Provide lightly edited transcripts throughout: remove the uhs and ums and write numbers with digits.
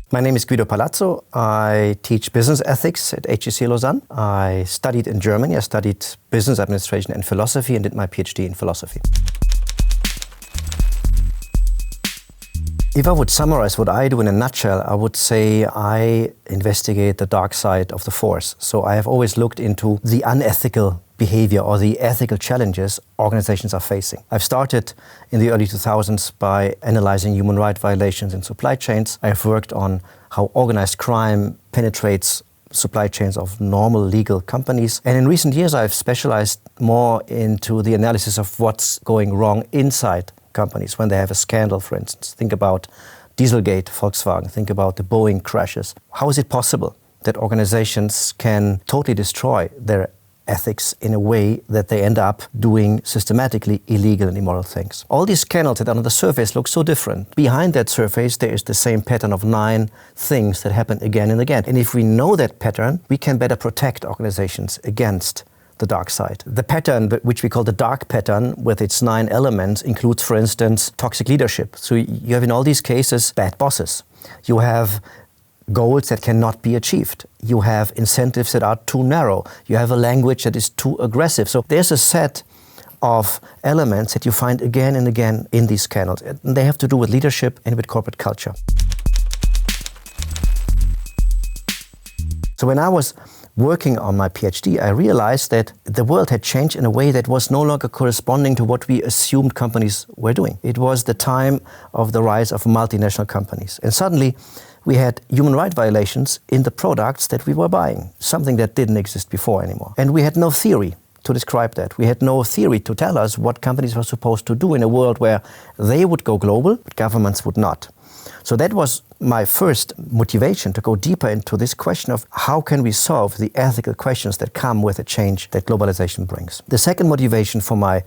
My name is Guido Palazzo. I teach business ethics at HEC Lausanne. I studied in Germany. I studied business administration and philosophy and did my PhD in philosophy. If I would summarize what I do in a nutshell, I would say I investigate the dark side of the force. So I have always looked into the unethical behavior or the ethical challenges organizations are facing. I've started in the early 2000s by analyzing human rights violations in supply chains. I've worked on how organized crime penetrates supply chains of normal legal companies. And in recent years, I've specialized more into the analysis of what's going wrong inside companies when they have a scandal, for instance. Think about Dieselgate, Volkswagen. Think about the Boeing crashes. How is it possible that organizations can totally destroy their ethics in a way that they end up doing systematically illegal and immoral things? All these scandals that on the surface look so different. Behind that surface, there is the same pattern of 9 things that happen again and again. And if we know that pattern, we can better protect organizations against the dark side. The pattern, which we call the dark pattern, with its 9 elements, includes, for instance, toxic leadership. So you have in all these cases bad bosses. You have goals that cannot be achieved. You have incentives that are too narrow. You have a language that is too aggressive. So there's a set of elements that you find again and again in these scandals. And they have to do with leadership and with corporate culture. So when I was working on my PhD, I realized that the world had changed in a way that was no longer corresponding to what we assumed companies were doing. It was the time of the rise of multinational companies. And suddenly, we had human rights violations in the products that we were buying, something that didn't exist before anymore. And we had no theory to describe that. We had no theory to tell us what companies were supposed to do in a world where they would go global, but governments would not. So that was my first motivation to go deeper into this question of how can we solve the ethical questions that come with the change that globalization brings. The second motivation for my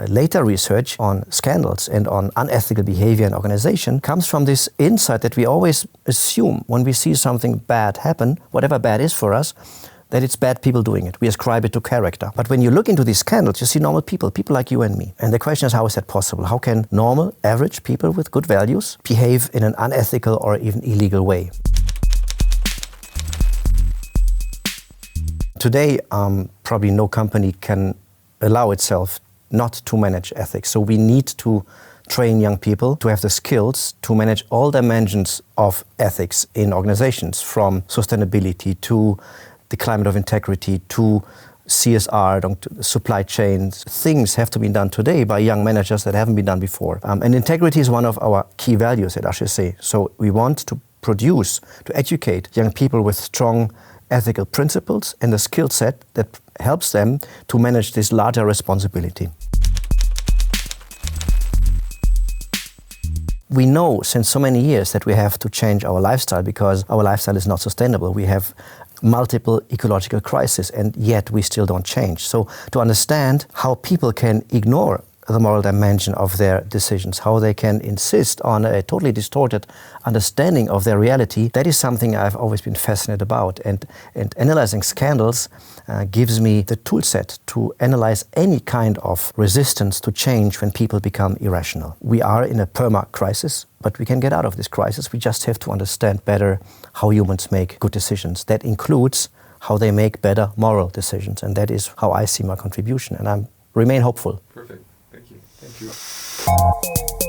later research on scandals and on unethical behavior in organization comes from this insight that we always assume when we see something bad happen, whatever bad is for us, that it's bad people doing it. We ascribe it to character. But when you look into these scandals, you see normal people like you and me. And the question is, how is that possible? How can normal, average people with good values behave in an unethical or even illegal way? Today, probably no company can allow itself not to manage ethics. So we need to train young people to have the skills to manage all dimensions of ethics in organizations, from sustainability to the climate of integrity to CSR, to supply chains. Things have to be done today by young managers that haven't been done before. And integrity is one of our key values at HEC. So we want to produce, to educate young people with strong ethical principles and a skill set that helps them to manage this larger responsibility. We know since so many years that we have to change our lifestyle because our lifestyle is not sustainable. We have multiple ecological crises, and yet we still don't change. So to understand how people can ignore the moral dimension of their decisions, how they can insist on a totally distorted understanding of their reality, that is something I've always been fascinated about. And analyzing scandals gives me the tool set to analyze any kind of resistance to change when people become irrational. We are in a perma-crisis, but we can get out of this crisis. We just have to understand better how humans make good decisions. That includes how they make better moral decisions. And that is how I see my contribution. And I remain hopeful. Perfect. Thank you.